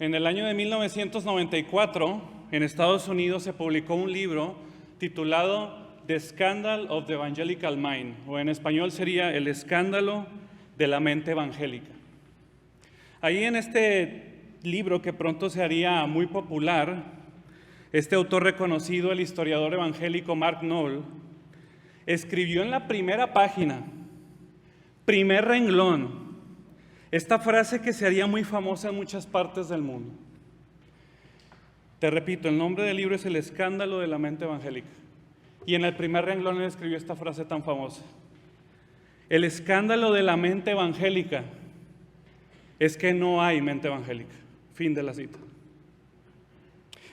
En el año de 1994, en Estados Unidos se publicó un libro titulado The Scandal of the Evangelical Mind, o en español sería El escándalo de la mente evangélica. Ahí en este libro, que pronto se haría muy popular, este autor reconocido, el historiador evangélico Mark Noll, escribió en la primera página, primer renglón, esta frase que se haría muy famosa en muchas partes del mundo. Te repito, el nombre del libro es El escándalo de la mente evangélica. Y en el primer renglón él escribió esta frase tan famosa: el escándalo de la mente evangélica es que no hay mente evangélica. Fin de la cita.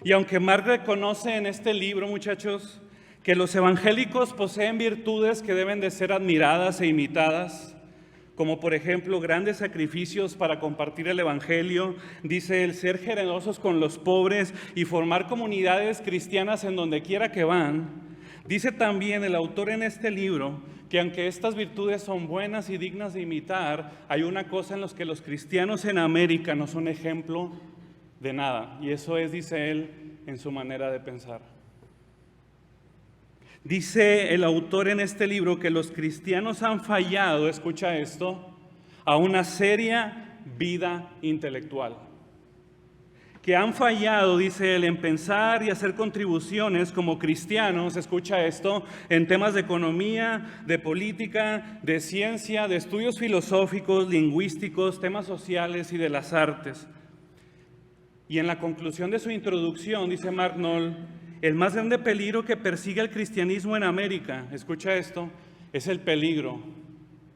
Y aunque Mark reconoce en este libro, muchachos, que los evangélicos poseen virtudes que deben de ser admiradas e imitadas, como por ejemplo grandes sacrificios para compartir el evangelio, dice el ser generosos con los pobres y formar comunidades cristianas en donde quiera que van, dice también el autor en este libro que aunque estas virtudes son buenas y dignas de imitar, hay una cosa en la que los cristianos en América no son ejemplo de nada, y eso es, dice él, en su manera de pensar. Dice el autor en este libro que los cristianos han fallado, escucha esto, a una seria vida intelectual. Que han fallado, dice él, en pensar y hacer contribuciones como cristianos, escucha esto, en temas de economía, de política, de ciencia, de estudios filosóficos, lingüísticos, temas sociales y de las artes. Y en la conclusión de su introducción, dice Mark Noll, el más grande peligro que persigue el cristianismo en América, escucha esto, es el peligro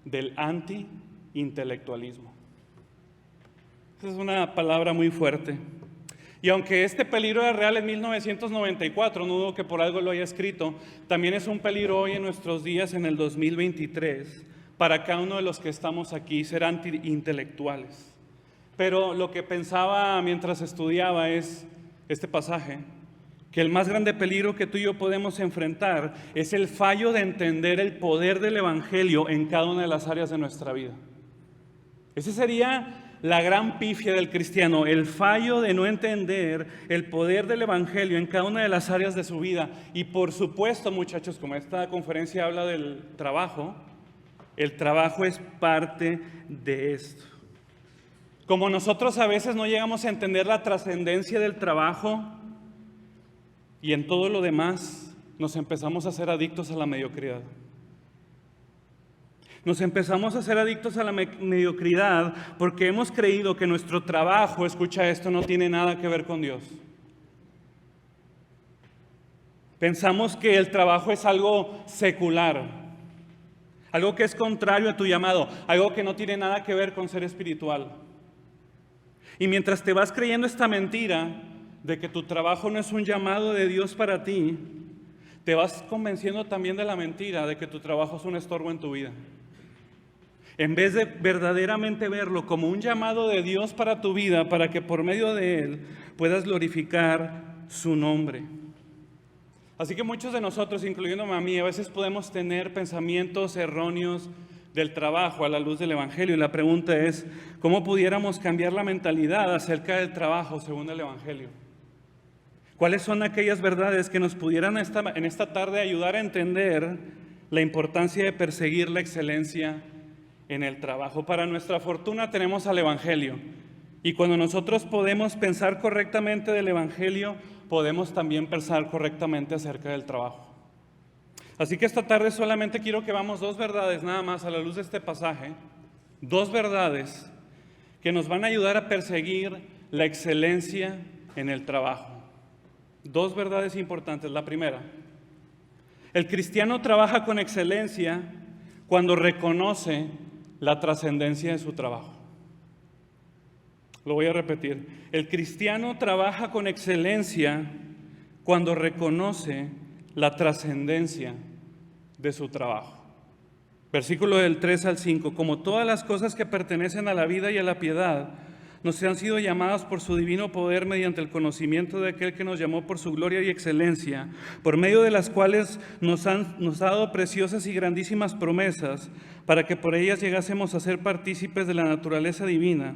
del anti-intelectualismo. Esa es una palabra muy fuerte. Y aunque este peligro era real en 1994, no dudo que por algo lo haya escrito, también es un peligro hoy en nuestros días, en el 2023, para cada uno de los que estamos aquí, ser anti-intelectuales. Pero lo que pensaba mientras estudiaba es este pasaje, que el más grande peligro que tú y yo podemos enfrentar es el fallo de entender el poder del evangelio en cada una de las áreas de nuestra vida. Ese sería la gran pifia del cristiano, el fallo de no entender el poder del evangelio en cada una de las áreas de su vida. Y por supuesto, muchachos, como esta conferencia habla del trabajo, el trabajo es parte de esto. Como nosotros a veces no llegamos a entender la trascendencia del trabajo, y en todo lo demás nos empezamos a ser adictos a la mediocridad. Nos empezamos a ser adictos a la mediocridad porque hemos creído que nuestro trabajo, escucha esto, no tiene nada que ver con Dios. Pensamos que el trabajo es algo secular, algo que es contrario a tu llamado, algo que no tiene nada que ver con ser espiritual. Y mientras te vas creyendo esta mentira de que tu trabajo no es un llamado de Dios para ti, te vas convenciendo también de la mentira de que tu trabajo es un estorbo en tu vida. En vez de verdaderamente verlo como un llamado de Dios para tu vida, para que por medio de él puedas glorificar su nombre. Así que muchos de nosotros, incluyéndome a mí, a veces podemos tener pensamientos erróneos del trabajo a la luz del evangelio. Y la pregunta es, ¿cómo pudiéramos cambiar la mentalidad acerca del trabajo según el evangelio? ¿Cuáles son aquellas verdades que nos pudieran en esta tarde ayudar a entender la importancia de perseguir la excelencia en el trabajo? Para nuestra fortuna tenemos al evangelio, y cuando nosotros podemos pensar correctamente del evangelio, podemos también pensar correctamente acerca del trabajo. Así que esta tarde solamente quiero que veamos dos verdades nada más a la luz de este pasaje, dos verdades que nos van a ayudar a perseguir la excelencia en el trabajo. Dos verdades importantes. La primera, el cristiano trabaja con excelencia cuando reconoce la trascendencia de su trabajo. Lo voy a repetir. El cristiano trabaja con excelencia cuando reconoce la trascendencia de su trabajo. Versículo del 3 al 5. Como todas las cosas que pertenecen a la vida y a la piedad nos han sido llamadas por su divino poder mediante el conocimiento de aquel que nos llamó por su gloria y excelencia, por medio de las cuales nos ha dado preciosas y grandísimas promesas, para que por ellas llegásemos a ser partícipes de la naturaleza divina.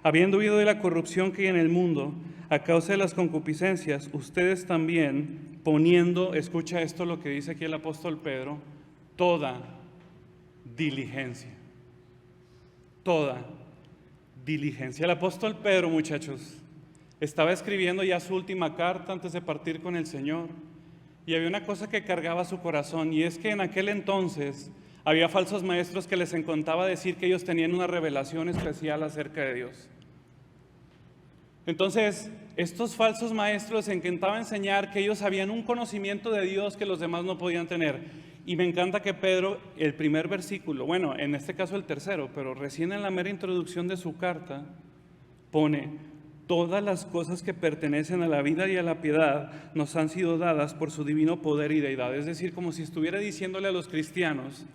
Habiendo huido de la corrupción que hay en el mundo, a causa de las concupiscencias, ustedes también poniendo, escucha esto lo que dice aquí el apóstol Pedro, toda diligencia. Toda diligencia. El apóstol Pedro, muchachos, estaba escribiendo ya su última carta antes de partir con el Señor. Y había una cosa que cargaba su corazón, y es que en aquel entonces había falsos maestros que les encantaba decir que ellos tenían una revelación especial acerca de Dios. Entonces, estos falsos maestros les encantaba enseñar que ellos habían un conocimiento de Dios que los demás no podían tener. Y me encanta que Pedro, el primer versículo, bueno, en este caso el tercero, pero recién en la mera introducción de su carta, pone: todas las cosas que pertenecen a la vida y a la piedad nos han sido dadas por su divino poder y deidad. Es decir, como si estuviera diciéndole a los cristianos,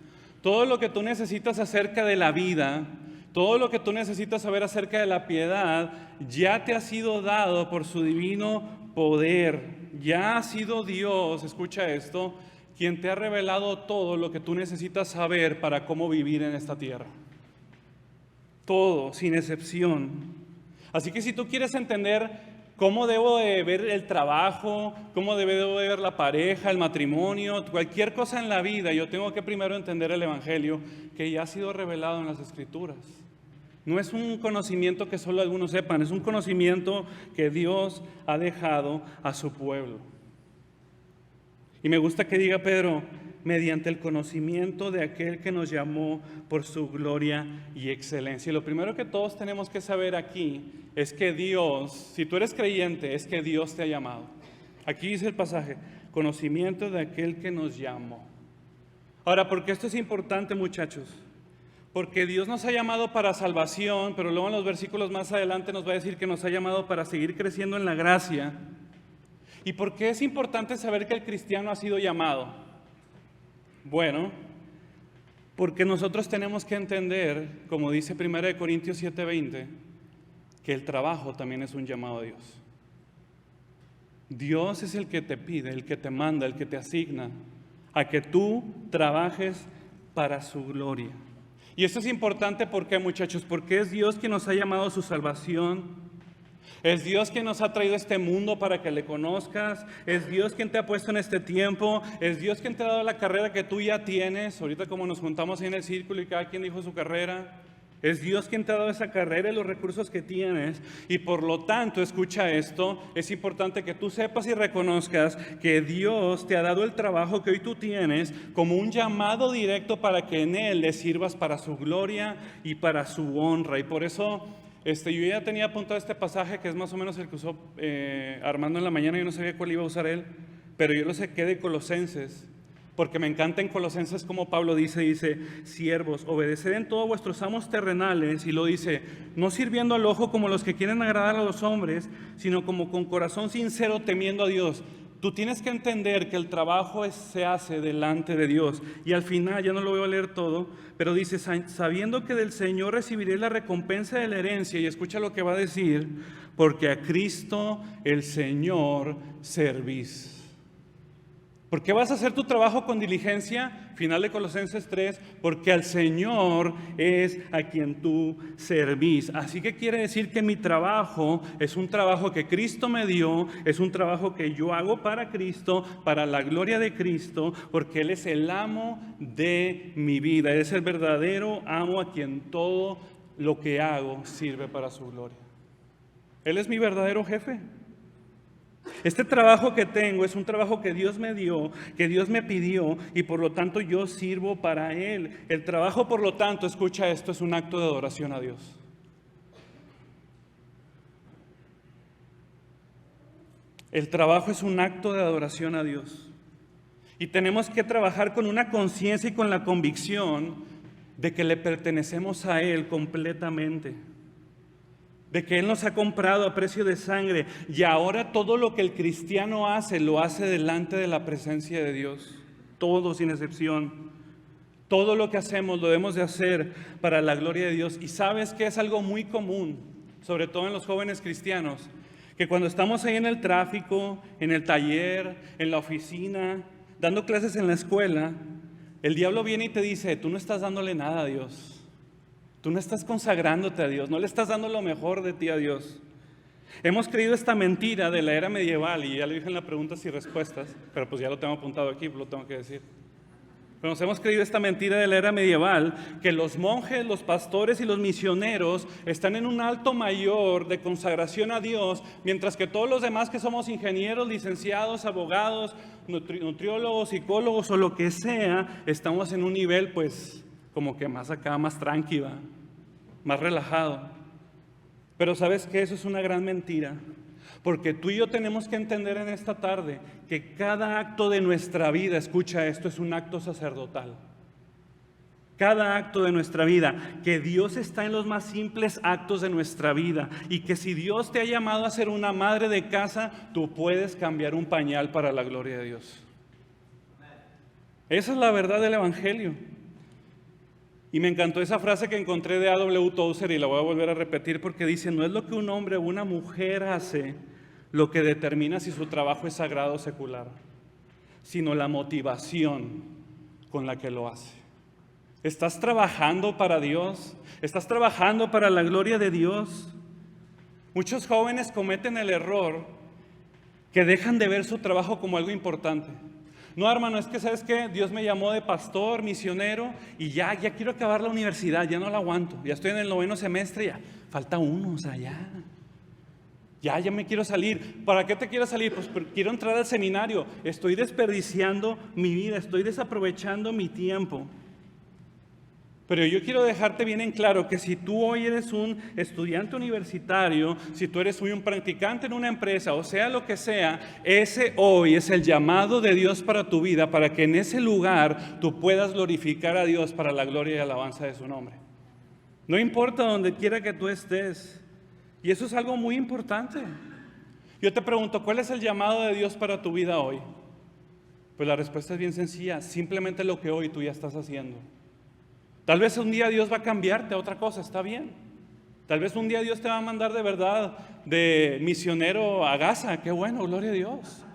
todo lo que tú necesitas acerca de la vida, todo lo que tú necesitas saber acerca de la piedad, ya te ha sido dado por su divino poder. Ya ha sido Dios, escucha esto, quien te ha revelado todo lo que tú necesitas saber para cómo vivir en esta tierra. Todo, sin excepción. Así que si tú quieres entender cómo debo de ver el trabajo, cómo debo de ver la pareja, el matrimonio, cualquier cosa en la vida, yo tengo que primero entender el Evangelio que ya ha sido revelado en las Escrituras. No es un conocimiento que solo algunos sepan, es un conocimiento que Dios ha dejado a su pueblo. Y me gusta que diga Pedro, mediante el conocimiento de aquel que nos llamó por su gloria y excelencia. Y lo primero que todos tenemos que saber aquí es que Dios, si tú eres creyente, es que Dios te ha llamado. Aquí dice el pasaje, conocimiento de aquel que nos llamó. Ahora, ¿por qué esto es importante, muchachos? Porque Dios nos ha llamado para salvación, pero luego en los versículos más adelante nos va a decir que nos ha llamado para seguir creciendo en la gracia. ¿Y por qué es importante saber que el cristiano ha sido llamado? Bueno, porque nosotros tenemos que entender, como dice 1 Corintios 7:20, que el trabajo también es un llamado a Dios. Dios es el que te pide, el que te manda, el que te asigna a que tú trabajes para su gloria. Y esto es importante, ¿por qué, muchachos? Porque es Dios quien nos ha llamado a su salvación. Es Dios quien nos ha traído a este mundo para que le conozcas. Es Dios quien te ha puesto en este tiempo. Es Dios quien te ha dado la carrera que tú ya tienes. Ahorita como nos juntamos ahí en el círculo y cada quien dijo su carrera. Es Dios quien te ha dado esa carrera y los recursos que tienes. Y por lo tanto, escucha esto, es importante que tú sepas y reconozcas que Dios te ha dado el trabajo que hoy tú tienes como un llamado directo para que en Él le sirvas para su gloria y para su honra. Y por eso yo ya tenía apuntado este pasaje que es más o menos el que usó Armando en la mañana. Yo no sabía cuál iba a usar él, pero yo lo saqué de Colosenses. Porque me encanta en Colosenses como Pablo dice, siervos, obedeced en todo vuestros amos terrenales, y lo dice, no sirviendo al ojo como los que quieren agradar a los hombres, sino como con corazón sincero temiendo a Dios. Tú tienes que entender que el trabajo se hace delante de Dios. Y al final, ya no lo voy a leer todo, pero dice, sabiendo que del Señor recibiréis la recompensa de la herencia, y escucha lo que va a decir, porque a Cristo el Señor servís. ¿Por qué vas a hacer tu trabajo con diligencia? Final de Colosenses 3, porque al Señor es a quien tú servís. Así que quiere decir que mi trabajo es un trabajo que Cristo me dio, es un trabajo que yo hago para Cristo, para la gloria de Cristo, porque Él es el amo de mi vida. Él es el verdadero amo a quien todo lo que hago sirve para su gloria. Él es mi verdadero jefe. Este trabajo que tengo es un trabajo que Dios me dio, que Dios me pidió, y por lo tanto yo sirvo para Él. El trabajo, por lo tanto, escucha esto, es un acto de adoración a Dios. El trabajo es un acto de adoración a Dios. Y tenemos que trabajar con una conciencia y con la convicción de que le pertenecemos a Él completamente. De que Él nos ha comprado a precio de sangre, y ahora todo lo que el cristiano hace, lo hace delante de la presencia de Dios. Todo sin excepción. Todo lo que hacemos lo debemos de hacer para la gloria de Dios. Y sabes que es algo muy común, sobre todo en los jóvenes cristianos, que cuando estamos ahí en el tráfico, en el taller, en la oficina, dando clases en la escuela, el diablo viene y te dice, tú no estás dándole nada a Dios. Tú no estás consagrándote a Dios, no le estás dando lo mejor de ti a Dios. Hemos creído esta mentira de la era medieval, y ya le dije en las preguntas y respuestas, pero pues ya lo tengo apuntado aquí, lo tengo que decir. Pero nos hemos creído esta mentira de la era medieval, que los monjes, los pastores y los misioneros están en un alto mayor de consagración a Dios, mientras que todos los demás que somos ingenieros, licenciados, abogados, nutriólogos, psicólogos o lo que sea, estamos en un nivel pues como que más acá, más tranquilo, más relajado. Pero ¿sabes qué? Eso es una gran mentira. Porque tú y yo tenemos que entender en esta tarde que cada acto de nuestra vida, escucha esto, es un acto sacerdotal. Cada acto de nuestra vida, que Dios está en los más simples actos de nuestra vida y que si Dios te ha llamado a ser una madre de casa, tú puedes cambiar un pañal para la gloria de Dios. Esa es la verdad del Evangelio. Y me encantó esa frase que encontré de A.W. Tozer y la voy a volver a repetir porque dice: no es lo que un hombre o una mujer hace lo que determina si su trabajo es sagrado o secular, sino la motivación con la que lo hace. ¿Estás trabajando para Dios? ¿Estás trabajando para la gloria de Dios? Muchos jóvenes cometen el error que dejan de ver su trabajo como algo importante. No, hermano, es que ¿sabes qué? Dios me llamó de pastor, misionero y ya quiero acabar la universidad, ya no la aguanto. Ya estoy en el 9º semestre, ya falta uno, o sea, ya me quiero salir. ¿Para qué te quiero salir? Pues quiero entrar al seminario. Estoy desperdiciando mi vida, estoy desaprovechando mi tiempo. Pero yo quiero dejarte bien en claro que si tú hoy eres un estudiante universitario, si tú eres hoy un practicante en una empresa, o sea lo que sea, ese hoy es el llamado de Dios para tu vida, para que en ese lugar tú puedas glorificar a Dios para la gloria y alabanza de su nombre. No importa donde quiera que tú estés. Y eso es algo muy importante. Yo te pregunto, ¿cuál es el llamado de Dios para tu vida hoy? Pues la respuesta es bien sencilla, simplemente lo que hoy tú ya estás haciendo. Tal vez un día Dios va a cambiarte a otra cosa, está bien. Tal vez un día Dios te va a mandar de verdad de misionero a Gaza, qué bueno, gloria a Dios.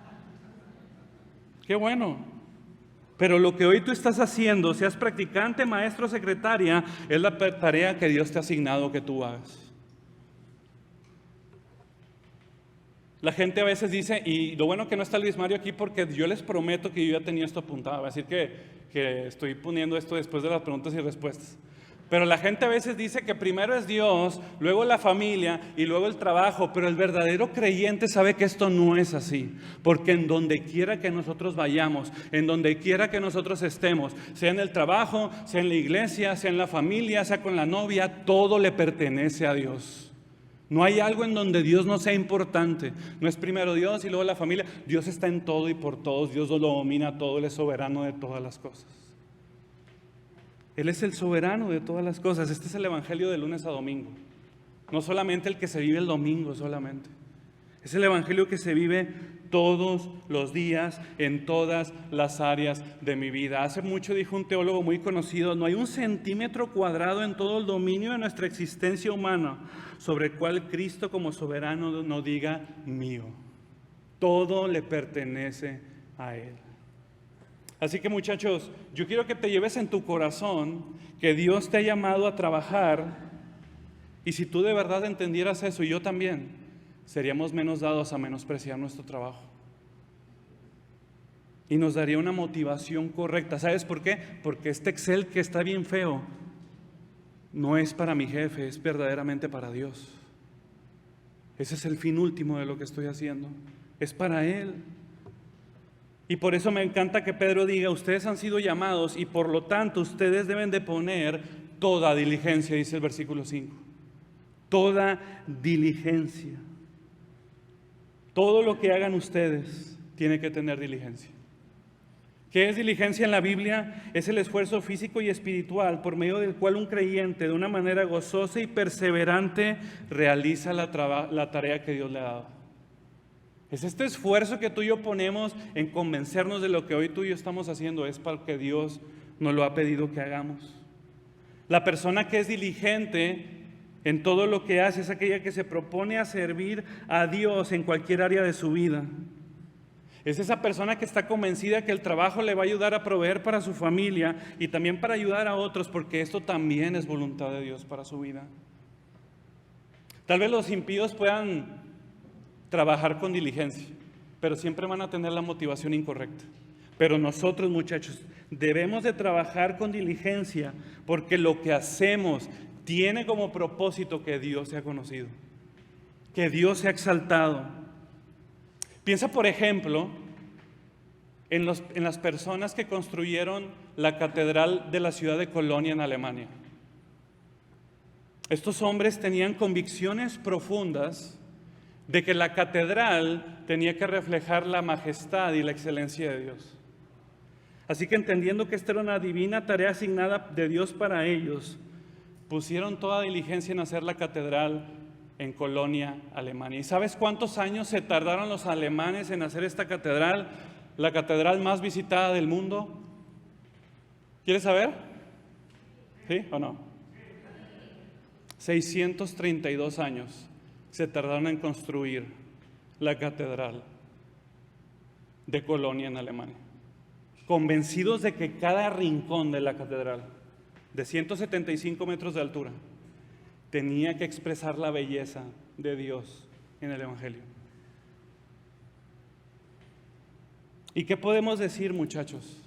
Qué bueno. Pero lo que hoy tú estás haciendo, seas practicante, maestro, secretaria, es la tarea que Dios te ha asignado que tú hagas. La gente a veces dice, y lo bueno que no está Luis Mario aquí porque yo les prometo que yo ya tenía esto apuntado, va a decir que estoy poniendo esto después de las preguntas y respuestas. Pero la gente a veces dice que primero es Dios, luego la familia y luego el trabajo, pero el verdadero creyente sabe que esto no es así, porque en donde quiera que nosotros vayamos, en donde quiera que nosotros estemos, sea en el trabajo, sea en la iglesia, sea en la familia, sea con la novia, todo le pertenece a Dios. No hay algo en donde Dios no sea importante. No es primero Dios y luego la familia. Dios está en todo y por todos. Dios lo domina todo. Él es soberano de todas las cosas. Él es el soberano de todas las cosas. Este es el evangelio de lunes a domingo. No solamente el que se vive el domingo solamente. Es el evangelio que se vive todos los días en todas las áreas de mi vida. Hace mucho dijo un teólogo muy conocido: no hay un centímetro cuadrado en todo el dominio de nuestra existencia humana sobre el cual Cristo como soberano no diga mío. Todo le pertenece a Él. Así que muchachos, yo quiero que te lleves en tu corazón que Dios te ha llamado a trabajar, y si tú de verdad entendieras eso, y yo también, seríamos menos dados a menospreciar nuestro trabajo. Y nos daría una motivación correcta. ¿Sabes por qué? Porque este Excel que está bien feo no es para mi jefe, es verdaderamente para Dios. Ese es el fin último de lo que estoy haciendo. Es para Él. Y por eso me encanta que Pedro diga: ustedes han sido llamados y por lo tanto ustedes deben de poner toda diligencia, dice el versículo 5. Toda diligencia. Todo lo que hagan ustedes tiene que tener diligencia. ¿Qué es diligencia en la Biblia? Es el esfuerzo físico y espiritual por medio del cual un creyente de una manera gozosa y perseverante realiza la tarea que Dios le ha dado. Es este esfuerzo que tú y yo ponemos en convencernos de lo que hoy tú y yo estamos haciendo, es para que Dios nos lo ha pedido que hagamos. La persona que es diligente en todo lo que hace es aquella que se propone a servir a Dios en cualquier área de su vida. Es esa persona que está convencida que el trabajo le va a ayudar a proveer para su familia y también para ayudar a otros, porque esto también es voluntad de Dios para su vida. Tal vez los impíos puedan trabajar con diligencia, pero siempre van a tener la motivación incorrecta. Pero nosotros, muchachos, debemos de trabajar con diligencia porque lo que hacemos tiene como propósito que Dios sea conocido, que Dios sea exaltado. Piensa, por ejemplo, en las personas que construyeron la catedral de la ciudad de Colonia en Alemania. Estos hombres tenían convicciones profundas de que la catedral tenía que reflejar la majestad y la excelencia de Dios. Así que entendiendo que esta era una divina tarea asignada de Dios para ellos, pusieron toda diligencia en hacer la catedral en Colonia, Alemania. ¿Y sabes cuántos años se tardaron los alemanes en hacer esta catedral? La catedral más visitada del mundo. ¿Quieres saber? ¿Sí o no? 632 años se tardaron en construir la catedral de Colonia en Alemania, convencidos de que cada rincón de la catedral, de 175 metros de altura, tenía que expresar la belleza de Dios en el Evangelio. ¿Y qué podemos decir, muchachos?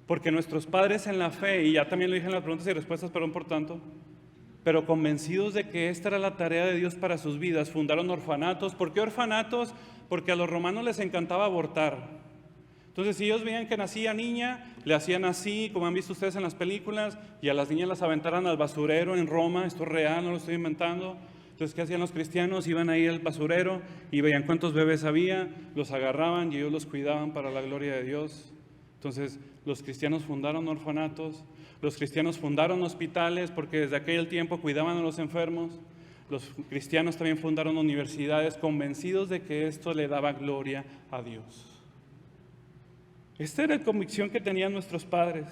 Porque nuestros padres en la fe, y ya también lo dije en las preguntas y respuestas, perdón por tanto, pero convencidos de que esta era la tarea de Dios para sus vidas, fundaron orfanatos. ¿Por qué orfanatos? Porque a los romanos les encantaba abortar. Entonces, si ellos veían que nacía niña, le hacían así, como han visto ustedes en las películas, y a las niñas las aventaran al basurero en Roma. Esto es real, no lo estoy inventando. Entonces, ¿qué hacían los cristianos? Iban ahí al basurero y veían cuántos bebés había, los agarraban y ellos los cuidaban para la gloria de Dios. Entonces, los cristianos fundaron orfanatos, los cristianos fundaron hospitales porque desde aquel tiempo cuidaban a los enfermos. Los cristianos también fundaron universidades convencidos de que esto le daba gloria a Dios. Esta era la convicción que tenían nuestros padres.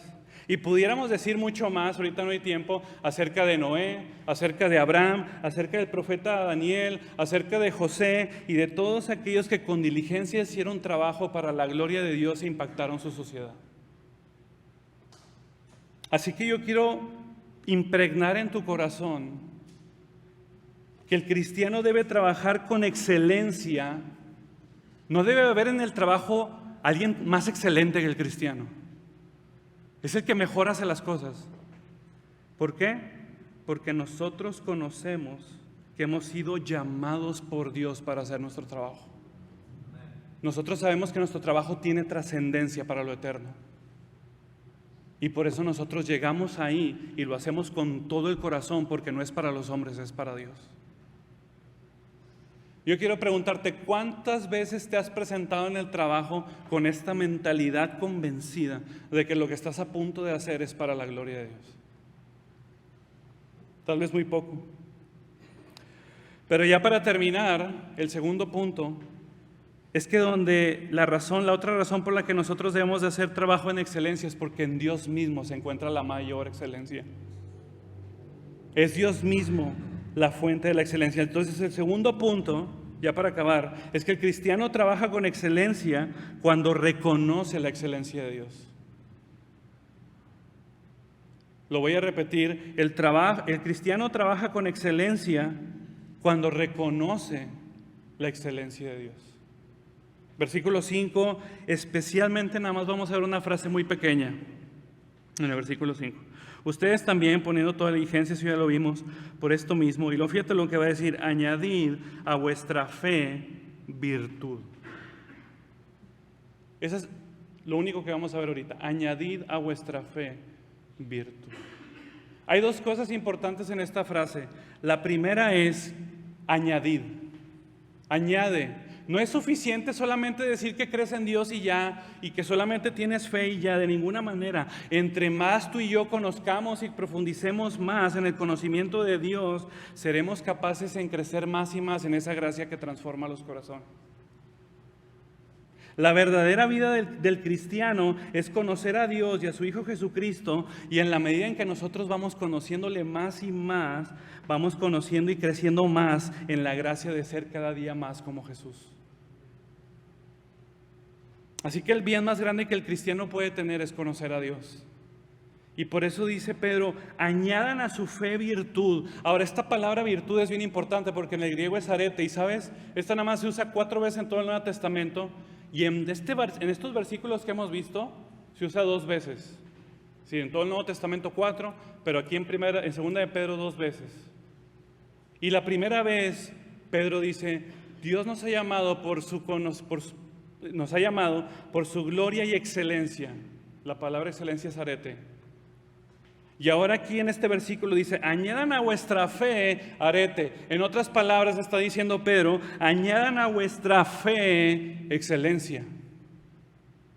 Y pudiéramos decir mucho más, ahorita no hay tiempo, acerca de Noé, acerca de Abraham, acerca del profeta Daniel, acerca de José y de todos aquellos que con diligencia hicieron trabajo para la gloria de Dios e impactaron su sociedad. Así que yo quiero impregnar en tu corazón que el cristiano debe trabajar con excelencia. No debe haber en el trabajo alguien más excelente que el cristiano. Es el que mejor hace las cosas. ¿Por qué? Porque nosotros conocemos que hemos sido llamados por Dios para hacer nuestro trabajo. Nosotros sabemos que nuestro trabajo tiene trascendencia para lo eterno. Y por eso nosotros llegamos ahí y lo hacemos con todo el corazón, porque no es para los hombres, es para Dios. Yo quiero preguntarte, ¿cuántas veces te has presentado en el trabajo con esta mentalidad convencida de que lo que estás a punto de hacer es para la gloria de Dios? Tal vez muy poco. Pero ya para terminar, el segundo punto es que la otra razón por la que nosotros debemos de hacer trabajo en excelencia es porque en Dios mismo se encuentra la mayor excelencia. Es Dios mismo la fuente de la excelencia. Entonces, el segundo punto, ya para acabar, es que el cristiano trabaja con excelencia cuando reconoce la excelencia de Dios. Lo voy a repetir, el cristiano trabaja con excelencia cuando reconoce la excelencia de Dios. Versículo 5, especialmente nada más vamos a ver una frase muy pequeña en el versículo 5. Ustedes también, poniendo toda diligencia, eso ya lo vimos, por esto mismo, y fíjate lo que va a decir, añadid a vuestra fe virtud. Eso es lo único que vamos a ver ahorita, añadid a vuestra fe virtud. Hay dos cosas importantes en esta frase. La primera es añadid, añade. No es suficiente solamente decir que crees en Dios y ya, y que solamente tienes fe y ya, de ninguna manera. Entre más tú y yo conozcamos y profundicemos más en el conocimiento de Dios, seremos capaces en crecer más y más en esa gracia que transforma los corazones. La verdadera vida del cristiano es conocer a Dios y a su Hijo Jesucristo, y en la medida en que nosotros vamos conociéndole más y más, vamos conociendo y creciendo más en la gracia de ser cada día más como Jesús. Así que el bien más grande que el cristiano puede tener es conocer a Dios. Y por eso dice Pedro, añadan a su fe virtud. Ahora, esta palabra virtud es bien importante porque en el griego es arete. Y sabes, esta nada más se usa 4 veces en todo el Nuevo Testamento. Y en estos versículos que hemos visto, se usa 2 veces. Sí, en todo el Nuevo Testamento 4, pero aquí en 2 de Pedro 2 veces. Y la primera vez, Pedro dice, Dios nos ha llamado nos ha llamado por su gloria y excelencia. La palabra excelencia es arete. Y ahora aquí en este versículo dice, añadan a vuestra fe arete. En otras palabras está diciendo Pedro, añadan a vuestra fe excelencia.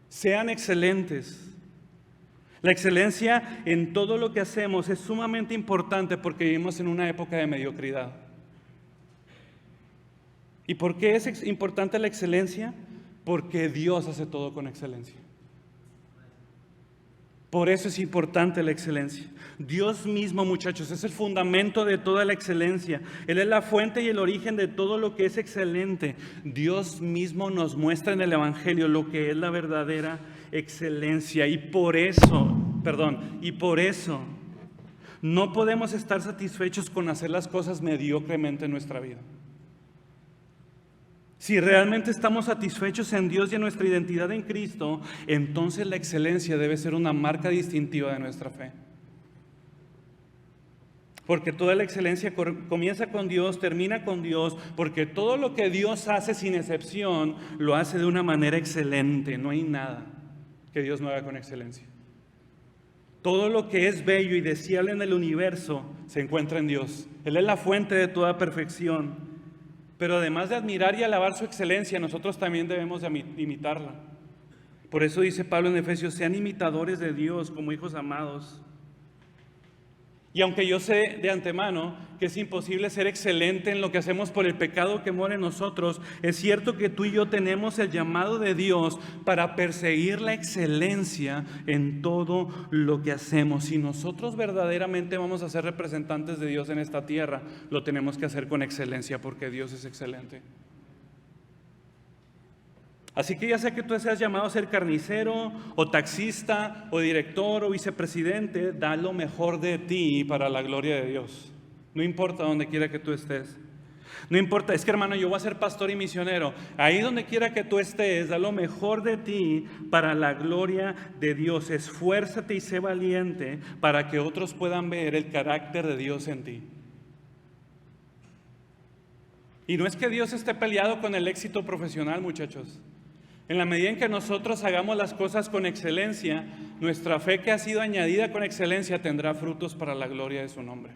Sean excelentes. La excelencia en todo lo que hacemos es sumamente importante porque vivimos en una época de mediocridad. ¿Y por qué es importante la excelencia? Porque Dios hace todo con excelencia. Por eso es importante la excelencia. Dios mismo, muchachos, es el fundamento de toda la excelencia. Él es la fuente y el origen de todo lo que es excelente. Dios mismo nos muestra en el Evangelio lo que es la verdadera excelencia. Y por eso no podemos estar satisfechos con hacer las cosas mediocremente en nuestra vida. Si realmente estamos satisfechos en Dios y en nuestra identidad en Cristo, entonces la excelencia debe ser una marca distintiva de nuestra fe. Porque toda la excelencia comienza con Dios, termina con Dios, porque todo lo que Dios hace sin excepción, lo hace de una manera excelente. No hay nada que Dios no haga con excelencia. Todo lo que es bello y deseable en el universo se encuentra en Dios. Él es la fuente de toda perfección. Pero además de admirar y alabar su excelencia, nosotros también debemos de imitarla. Por eso dice Pablo en Efesios, sean imitadores de Dios como hijos amados. Y aunque yo sé de antemano que es imposible ser excelente en lo que hacemos por el pecado que mora en nosotros, es cierto que tú y yo tenemos el llamado de Dios para perseguir la excelencia en todo lo que hacemos. Si nosotros verdaderamente vamos a ser representantes de Dios en esta tierra, lo tenemos que hacer con excelencia porque Dios es excelente. Así que ya sea que tú seas llamado a ser carnicero, o taxista, o director, o vicepresidente, da lo mejor de ti para la gloria de Dios. No importa donde quiera que tú estés. No importa, es que hermano, yo voy a ser pastor y misionero. Ahí donde quiera que tú estés, da lo mejor de ti para la gloria de Dios. Esfuérzate y sé valiente para que otros puedan ver el carácter de Dios en ti. Y no es que Dios esté peleado con el éxito profesional, muchachos. En la medida en que nosotros hagamos las cosas con excelencia, nuestra fe que ha sido añadida con excelencia tendrá frutos para la gloria de su nombre.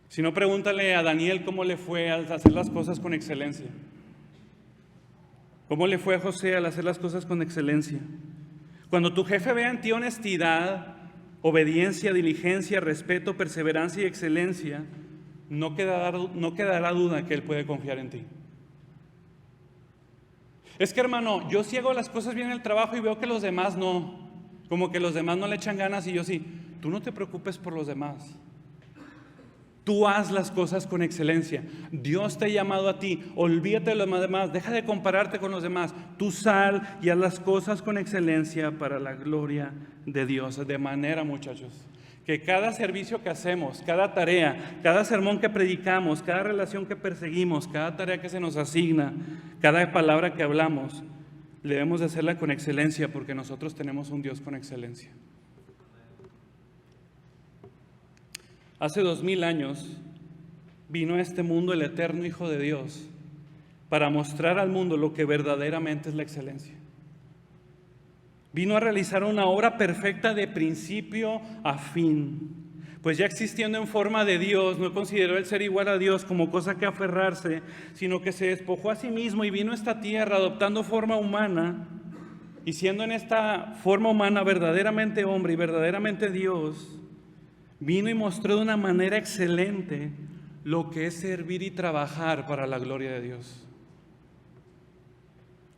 Si no, pregúntale a Daniel cómo le fue al hacer las cosas con excelencia. ¿Cómo le fue a José al hacer las cosas con excelencia? Cuando tu jefe vea en ti honestidad, obediencia, diligencia, respeto, perseverancia y excelencia, no quedará duda que él puede confiar en ti. Es que hermano, yo sí hago las cosas bien en el trabajo y veo que los demás no. Como que los demás no le echan ganas y yo sí. Tú no te preocupes por los demás. Tú haz las cosas con excelencia. Dios te ha llamado a ti. Olvídate de los demás. Deja de compararte con los demás. Tú sal y haz las cosas con excelencia para la gloria de Dios. De manera, muchachos, que cada servicio que hacemos, cada tarea, cada sermón que predicamos, cada relación que perseguimos, cada tarea que se nos asigna, cada palabra que hablamos, debemos de hacerla con excelencia porque nosotros tenemos un Dios con excelencia. Hace 2000 años vino a este mundo el eterno Hijo de Dios para mostrar al mundo lo que verdaderamente es la excelencia. Vino a realizar una obra perfecta de principio a fin. Pues ya existiendo en forma de Dios, no consideró el ser igual a Dios como cosa que aferrarse, sino que se despojó a sí mismo y vino a esta tierra adoptando forma humana. Y siendo en esta forma humana verdaderamente hombre y verdaderamente Dios, vino y mostró de una manera excelente lo que es servir y trabajar para la gloria de Dios.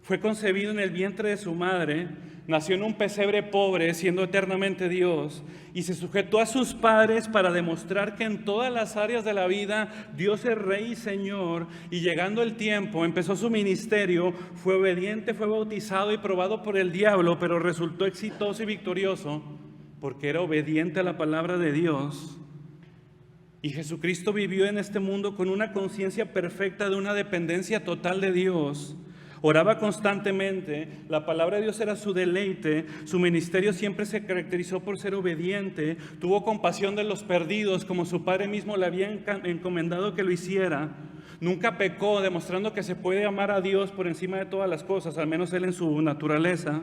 Fue concebido en el vientre de su madre, nació en un pesebre pobre, siendo eternamente Dios, y se sujetó a sus padres para demostrar que en todas las áreas de la vida Dios es Rey y Señor, y llegando el tiempo, empezó su ministerio, fue obediente, fue bautizado y probado por el diablo, pero resultó exitoso y victorioso, porque era obediente a la palabra de Dios. Y Jesucristo vivió en este mundo con una conciencia perfecta de una dependencia total de Dios. Oraba constantemente, la palabra de Dios era su deleite, su ministerio siempre se caracterizó por ser obediente, tuvo compasión de los perdidos como su Padre mismo le había encomendado que lo hiciera. Nunca pecó, demostrando que se puede amar a Dios por encima de todas las cosas, al menos él en su naturaleza.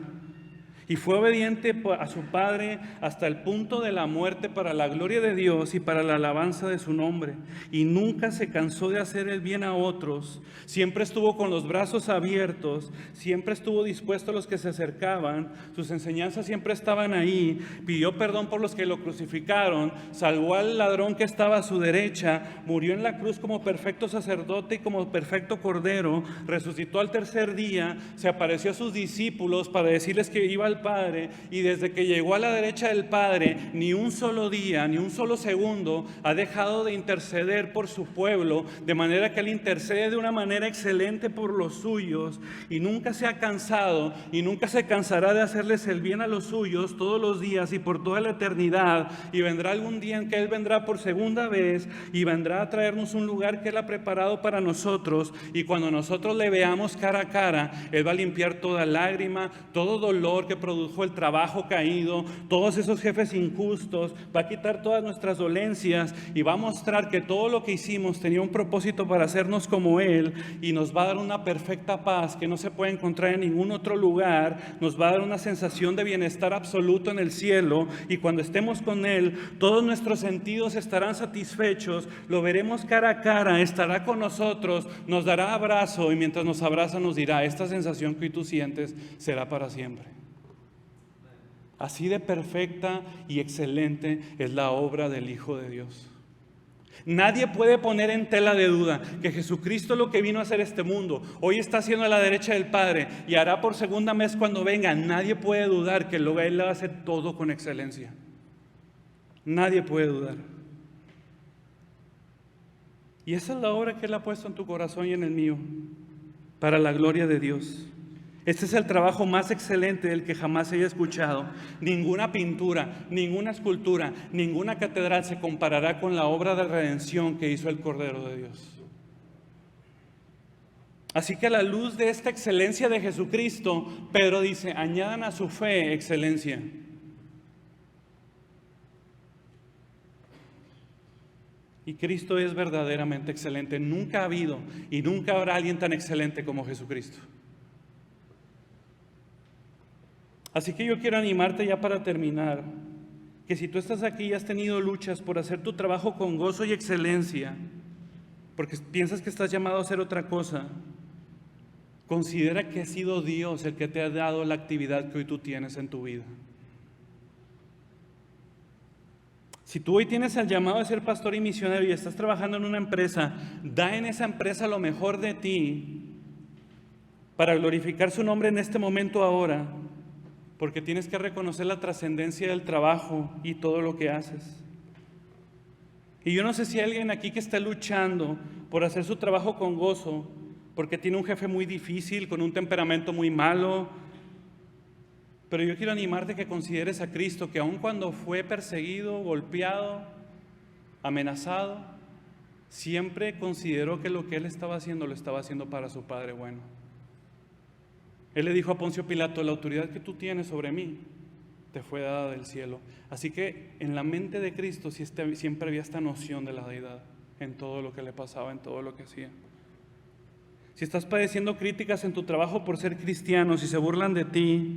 Y fue obediente a su Padre hasta el punto de la muerte para la gloria de Dios y para la alabanza de su nombre. Y nunca se cansó de hacer el bien a otros. Siempre estuvo con los brazos abiertos, siempre estuvo dispuesto a los que se acercaban. Sus enseñanzas siempre estaban ahí. Pidió perdón por los que lo crucificaron, salvó al ladrón que estaba a su derecha, murió en la cruz como perfecto sacerdote y como perfecto cordero, resucitó al tercer día, se apareció a sus discípulos para decirles que iba al Padre, y desde que llegó a la derecha del Padre, ni un solo día, ni un solo segundo ha dejado de interceder por su pueblo, de manera que Él intercede de una manera excelente por los suyos, y nunca se ha cansado, y nunca se cansará de hacerles el bien a los suyos todos los días y por toda la eternidad. Y vendrá algún día en que Él vendrá por segunda vez, y vendrá a traernos un lugar que Él ha preparado para nosotros, y cuando nosotros le veamos cara a cara, Él va a limpiar toda lágrima, todo dolor que produjo el trabajo caído, todos esos jefes injustos, va a quitar todas nuestras dolencias y va a mostrar que todo lo que hicimos tenía un propósito para hacernos como Él, y nos va a dar una perfecta paz que no se puede encontrar en ningún otro lugar, nos va a dar una sensación de bienestar absoluto en el cielo, y cuando estemos con Él, todos nuestros sentidos estarán satisfechos, lo veremos cara a cara, estará con nosotros, nos dará abrazo, y mientras nos abraza nos dirá: esta sensación que hoy tú sientes será para siempre. Así de perfecta y excelente es la obra del Hijo de Dios. Nadie puede poner en tela de duda que Jesucristo, lo que vino a hacer este mundo, hoy está haciendo a la derecha del Padre y hará por segunda vez cuando venga. Nadie puede dudar que luego Él hace todo con excelencia. Nadie puede dudar. Y esa es la obra que Él ha puesto en tu corazón y en el mío, para la gloria de Dios. Este es el trabajo más excelente del que jamás haya escuchado. Ninguna pintura, ninguna escultura, ninguna catedral se comparará con la obra de redención que hizo el Cordero de Dios. Así que a la luz de esta excelencia de Jesucristo, Pedro dice: añadan a su fe excelencia. Y Cristo es verdaderamente excelente. Nunca ha habido y nunca habrá alguien tan excelente como Jesucristo. Así que yo quiero animarte ya para terminar, que si tú estás aquí y has tenido luchas por hacer tu trabajo con gozo y excelencia, porque piensas que estás llamado a hacer otra cosa, considera que ha sido Dios el que te ha dado la actividad que hoy tú tienes en tu vida. Si tú hoy tienes el llamado de ser pastor y misionero y estás trabajando en una empresa, da en esa empresa lo mejor de ti para glorificar su nombre en este momento ahora, porque tienes que reconocer la trascendencia del trabajo y todo lo que haces. Y yo no sé si hay alguien aquí que está luchando por hacer su trabajo con gozo, porque tiene un jefe muy difícil, con un temperamento muy malo, pero yo quiero animarte a que consideres a Cristo, que aun cuando fue perseguido, golpeado, amenazado, siempre consideró que lo que Él estaba haciendo, lo estaba haciendo para su Padre bueno. Él le dijo a Poncio Pilato: la autoridad que tú tienes sobre mí te fue dada del cielo. Así que en la mente de Cristo siempre había esta noción de la deidad en todo lo que le pasaba, en todo lo que hacía. Si estás padeciendo críticas en tu trabajo por ser cristiano, si se burlan de ti,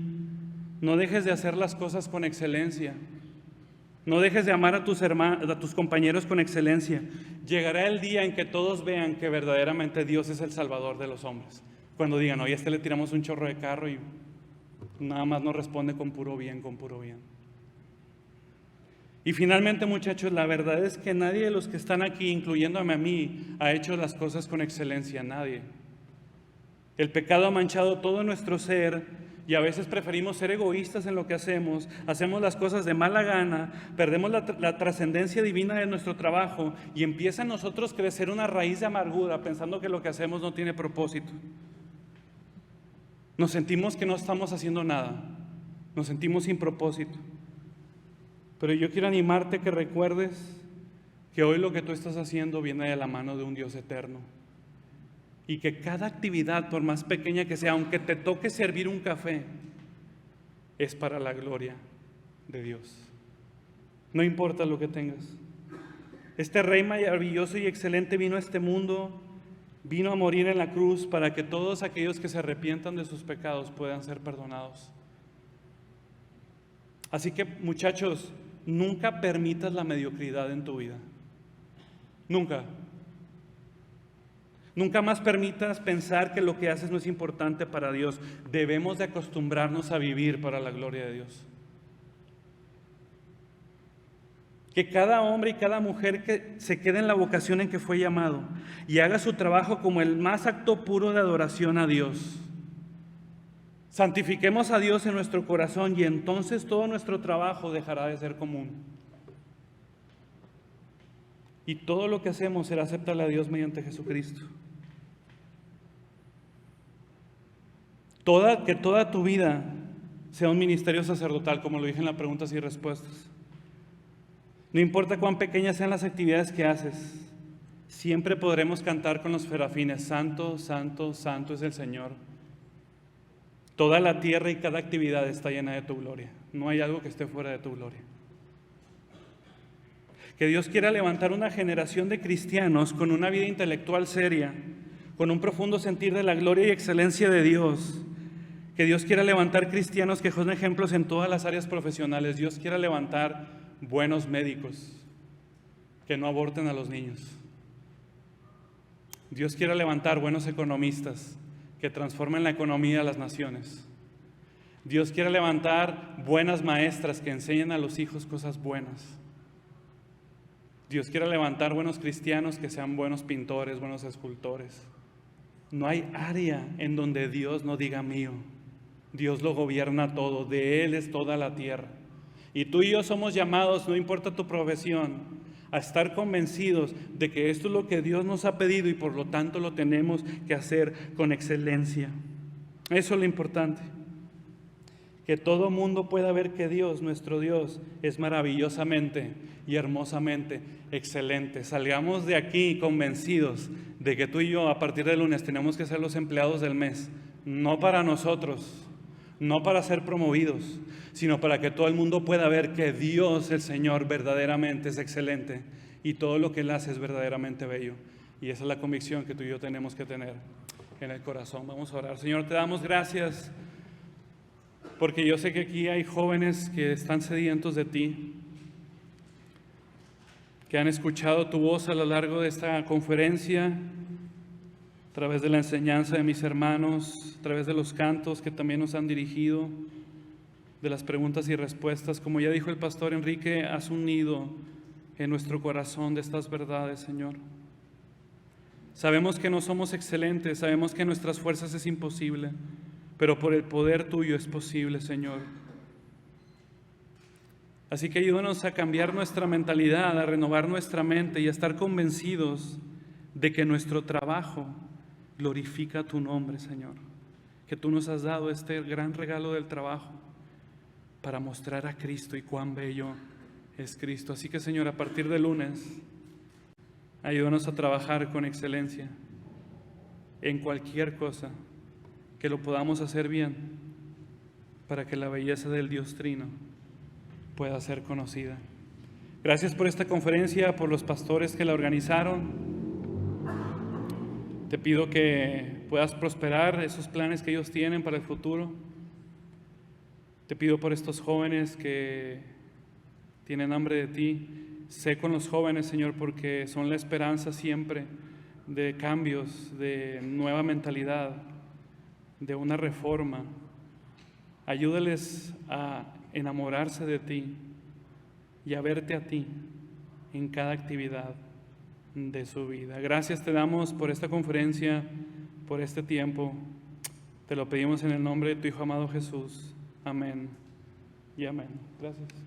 no dejes de hacer las cosas con excelencia. No dejes de amar a tus compañeros con excelencia. Llegará el día en que todos vean que verdaderamente Dios es el Salvador de los hombres. Cuando digan: oye, a este le tiramos un chorro de carro y nada más nos responde con puro bien, con puro bien. Y finalmente, muchachos, la verdad es que nadie de los que están aquí, incluyéndome a mí, ha hecho las cosas con excelencia. Nadie. El pecado ha manchado todo nuestro ser, Y a veces preferimos ser egoístas en lo que hacemos las cosas de mala gana, perdemos la trascendencia divina de nuestro trabajo y empieza en nosotros crecer una raíz de amargura pensando que lo que hacemos no tiene propósito. Nos sentimos que no estamos haciendo nada, nos sentimos sin propósito. Pero yo quiero animarte que recuerdes que hoy lo que tú estás haciendo viene de la mano de un Dios eterno. Y que cada actividad, por más pequeña que sea, aunque te toque servir un café, es para la gloria de Dios. No importa lo que tengas. Este Rey maravilloso y excelente vino a este mundo, vino a morir en la cruz para que todos aquellos que se arrepientan de sus pecados puedan ser perdonados. Así que, muchachos, nunca permitas la mediocridad en tu vida. Nunca. Nunca más permitas pensar que lo que haces no es importante para Dios. Debemos de acostumbrarnos a vivir para la gloria de Dios. Que cada hombre y cada mujer que se quede en la vocación en que fue llamado y haga su trabajo como el más acto puro de adoración a Dios. Santifiquemos a Dios en nuestro corazón y entonces todo nuestro trabajo dejará de ser común. Y todo lo que hacemos será aceptable a Dios mediante Jesucristo. Que toda tu vida sea un ministerio sacerdotal, como lo dije en las preguntas y respuestas. No importa cuán pequeñas sean las actividades que haces, siempre podremos cantar con los serafines: Santo, Santo, Santo es el Señor. Toda la tierra y cada actividad está llena de tu gloria. No hay algo que esté fuera de tu gloria. Que Dios quiera levantar una generación de cristianos con una vida intelectual seria, con un profundo sentir de la gloria y excelencia de Dios. Que Dios quiera levantar cristianos que son ejemplos en todas las áreas profesionales. Dios quiera levantar buenos médicos que no aborten a los niños. Dios quiera levantar buenos economistas que transformen la economía de las naciones. Dios quiera levantar buenas maestras que enseñen a los hijos cosas buenas. Dios quiera levantar buenos cristianos que sean buenos pintores, buenos escultores. No hay área en donde Dios no diga mío. Dios lo gobierna todo, de Él es toda la tierra. Y tú y yo somos llamados, no importa tu profesión, a estar convencidos de que esto es lo que Dios nos ha pedido y por lo tanto lo tenemos que hacer con excelencia. Eso es lo importante. Que todo mundo pueda ver que Dios, nuestro Dios, es maravillosamente y hermosamente excelente. Salgamos de aquí convencidos de que tú y yo a partir del lunes tenemos que ser los empleados del mes, no para nosotros, no para ser promovidos, sino para que todo el mundo pueda ver que Dios, el Señor, verdaderamente es excelente y todo lo que Él hace es verdaderamente bello. Y esa es la convicción que tú y yo tenemos que tener en el corazón. Vamos a orar. Señor, te damos gracias porque yo sé que aquí hay jóvenes que están sedientos de ti, que han escuchado tu voz a lo largo de esta conferencia, a través de la enseñanza de mis hermanos, a través de los cantos que también nos han dirigido, de las preguntas y respuestas. Como ya dijo el pastor Enrique, has unido en nuestro corazón de estas verdades, Señor. Sabemos que no somos excelentes, sabemos que en nuestras fuerzas es imposible, pero por el poder tuyo es posible, Señor. Así que ayúdanos a cambiar nuestra mentalidad, a renovar nuestra mente y a estar convencidos de que nuestro trabajo glorifica tu nombre, Señor. Que tú nos has dado este gran regalo del trabajo para mostrar a Cristo y cuán bello es Cristo. Así que, Señor, a partir de lunes, ayúdanos a trabajar con excelencia en cualquier cosa, que lo podamos hacer bien para que la belleza del Dios Trino pueda ser conocida. Gracias por esta conferencia, por los pastores que la organizaron. Te pido que puedas prosperar esos planes que ellos tienen para el futuro. Te pido por estos jóvenes que tienen hambre de ti. Sé con los jóvenes, Señor, porque son la esperanza siempre de cambios, de nueva mentalidad, de una reforma. Ayúdales a enamorarse de ti y a verte a ti en cada actividad de su vida. Gracias te damos por esta conferencia, por este tiempo. Te lo pedimos en el nombre de tu Hijo amado Jesús. Amén y amén. Gracias.